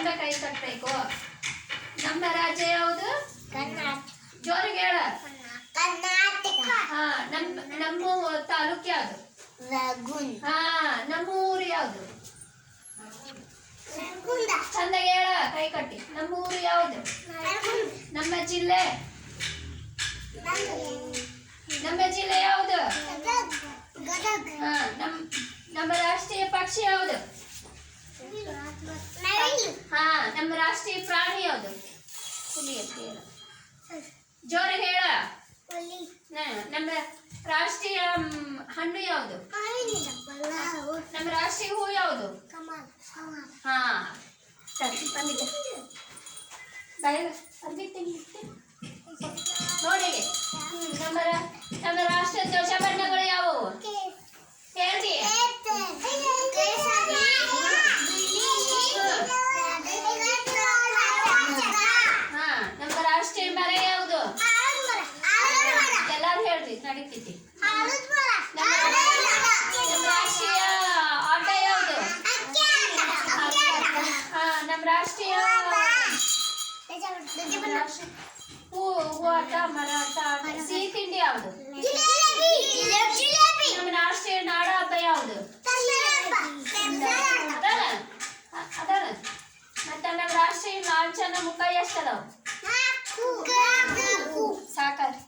ಚಂದ ಕೈ ಕಟ್ಟಬೇಕು. ನಮ್ಮ ರಾಜ್ಯ ಯಾವುದು? ಜೋರಿಗೆ ಹೇಳ. ಹಾ, ನಮ್ಮ ತಾಲೂಕು ಯಾವುದು? ಹಾ, ನಮ್ಮ ಊರು ಯಾವುದು? ಚಂದ ಹೇಳ ಕೈ ಕಟ್ಟಿ. ನಮ್ಮ ಊರು ಯಾವುದು? ನಮ್ಮ ಜಿಲ್ಲೆ ಯಾವುದು? ಹಾ, ನಮ್ಮ ರಾಷ್ಟ್ರೀಯ ಪಕ್ಷಿ ಯಾವುದು? ಹಾ, ನಮ್ಮ ರಾಷ್ಟ್ರೀಯ ಪ್ರಾಣಿ ಯಾವುದು? ಹುಲಿ ಅಂತ ಹೇಳ. ಜೋರಿಗೆ ಹೇಳ. ನಮ್ಮ ರಾಷ್ಟ್ರೀಯ ಹಣ್ಣು ಯಾವುದು? ನಮ್ಮ ರಾಷ್ಟ್ರೀಯ ಹೂ ಯಾವುದು? ಹಾ, ಬಂದಿದೆ ನೋಡಿ. ನಮ್ಮ ರಾಷ್ಟ್ರ ಧ್ವಜ ಬಣ್ಣಗಳು ಯಾವುವು ಹೇಳ್ರಿ? ಹಾ, ನಮ್ಮ ರಾಷ್ಟ್ರೀಯ ಮರ ಯಾವುದು? ಎಲ್ಲಾರು ಹೇಳ್ರಿ, ನಡೀತೈತಿ. ನಮ್ಮ ರಾಷ್ಟ್ರೀಯ ಆಟ ಯಾವುದು? ಹಾ, ನಮ್ಮ ರಾಷ್ಟ್ರೀಯ ಹೂ ಆಟ, ಮರ ಆಟ. ಸಿಹಿ ತಿಂಡಿ ಯಾವುದು? ನಮ್ಮ ರಾಷ್ಟ್ರೀಯ ನಾಡ ಹಬ್ಬ ಯಾವುದು? ಅದಲ್ಲ. ಮತ್ತೆ ನಮ್ಮ ರಾಷ್ಟ್ರೀಯ ಲಾಂಛನ ಮುಖ ಎಷ್ಟದಾವ? ಸಾಕಾರಿ.